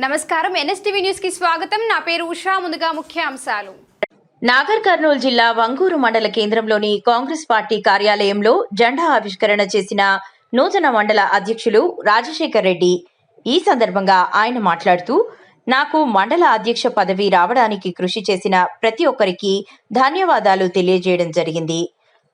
నమస్కారం NSTV news కి స్వాగతం. నా పేరు ఉషా. ముందుగా ముఖ్యాంశాలు. నాగర్ కర్నూలు జిల్లా వంగూరు మండల కేంద్రంలోని కాంగ్రెస్ పార్టీ కార్యాలయంలో జెండా ఆవిష్కరణ చేసిన నూతన మండల అధ్యక్షులు రాజశేఖర్ రెడ్డి. ఈ సందర్భంగా ఆయన మాట్లాడుతూ, నాకు మండల అధ్యక్ష పదవి రావడానికి కృషి చేసిన ప్రతి ఒక్కరికి ధన్యవాదాలు తెలియజేయడం జరిగింది.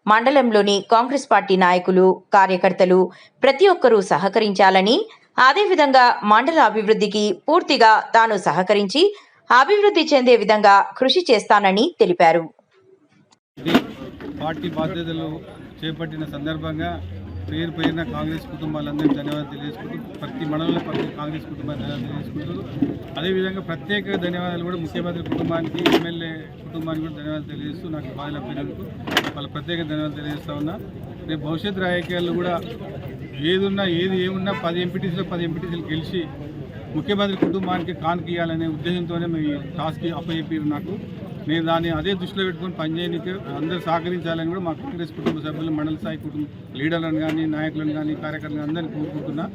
మండలంలోని కాంగ్రెస్ పార్టీ నాయకులు, కార్యకర్తలు ప్రతి ఒక్కరూ సహకరించాలని, అదేవిధంగా మండల అభివృద్ధికి పూర్తిగా తాను సహకరించి అభివృద్ధి చెందే విధంగా కృషి చేస్తానని తెలిపారు. పార్టీ బాధ్యతలు చేపట్టిన సందర్భంగా పేరున కాంగ్రెస్ కుటుంబాలందరికీ ధన్యవాదాలు తెలియజేసుకుంటూ, ప్రతి మండలంలో ప్రతి కాంగ్రెస్ కుటుంబానికి ధన్యవాదాలు తెలియజేసుకుంటూ, అదేవిధంగా ప్రత్యేక ధన్యవాదాలు కూడా ముఖ్యమంత్రి కుటుంబానికి, ఎమ్మెల్యే కుటుంబానికి కూడా ధన్యవాదాలు తెలియజేస్తూ నాకు బాధలు అప్పినందుకు వాళ్ళ ప్రత్యేక ధన్యవాదాలు తెలియజేస్తా ఉన్నా. రేపు భవిష్యత్ రాజకీయాల్లో కూడా ఏమున్నా 10 ఎంపీటీసీలు గెలిచి ముఖ్యమంత్రి కుటుంబానికి కానుక ఇవ్వాలనే ఉద్దేశంతోనే మీ టాస్క్ అప్పచెప్పారు నాకు. నేను దాన్ని అదే దృష్టిలో పెట్టుకొని పనిచేయడానికి అందరూ సహకరించాలని కూడా మా కాంగ్రెస్ కుటుంబ సభ్యులు, మండల స్థాయి కుటుంబ లీడర్లను కానీ, నాయకులను కానీ, కార్యకర్తలను అందరినీ కోరుకుంటున్నా.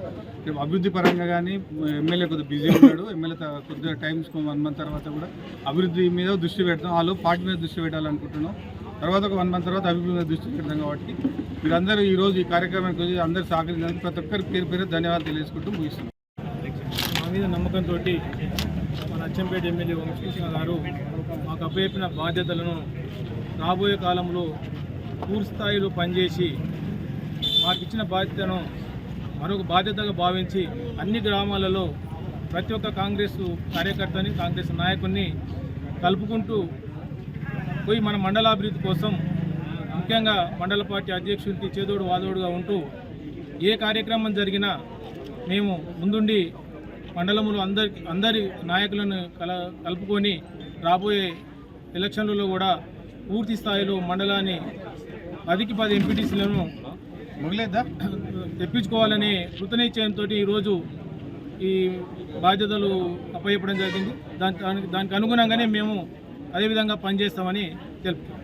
రేపు అభివృద్ధి పరంగా కానీ ఎమ్మెల్యే కొద్దిగా బిజీ ఉన్నాడు. ఎమ్మెల్యే కొద్దిగా టైం 1 మంత్ తర్వాత కూడా అభివృద్ధి మీద దృష్టి పెడతాం. వాళ్ళు పార్టీ మీద దృష్టి పెట్టాలనుకుంటున్నాం. తర్వాత ఒక 1 మంత్ తర్వాత అభివృద్ధి మీద దృష్టి పెడతాం. కాబట్టి మీరందరూ ఈరోజు ఈ కార్యక్రమానికి వచ్చి అందరూ సహకరించడానికి ప్రతి ఒక్కరికి పేరు ధన్యవాదాలు తెలియజేసుకుంటూ ముగిస్తున్నాం. మా మీద నమ్మకంతో మన అచ్చంపేట ఎమ్మెల్యే వంశీకృష్ణ గారు మాకు అప్పచెప్పిన బాధ్యతలను రాబోయే కాలంలో పూర్తి స్థాయిలో పనిచేసి మాకు ఇచ్చిన బాధ్యతను మరొక బాధ్యతగా భావించి అన్ని గ్రామాలలో ప్రతి ఒక్క కాంగ్రెస్ కార్యకర్తని, కాంగ్రెస్ నాయకుడిని కలుపుకుంటూ పోయి మన మండలాభివృద్ధి కోసం, ముఖ్యంగా మండల పార్టీ అధ్యక్షుడికి చేదోడు వాదోడుగా ఉంటూ ఏ కార్యక్రమం జరిగినా మేము ముందుండి మండలంలో అందరి నాయకులను కలుపుకొని రాబోయే ఎలక్షన్లలో కూడా పూర్తి స్థాయిలో మండలాన్ని 10కి 10 ఎంపీటీసీలను తెప్పించుకోవాలని కృతనిశ్చయంతో ఈరోజు ఈ బాధ్యతలు అప్పచెప్పడం జరిగింది. దానికి అనుగుణంగానే మేము అదేవిధంగా పనిచేస్తామని తెలుపుతాం.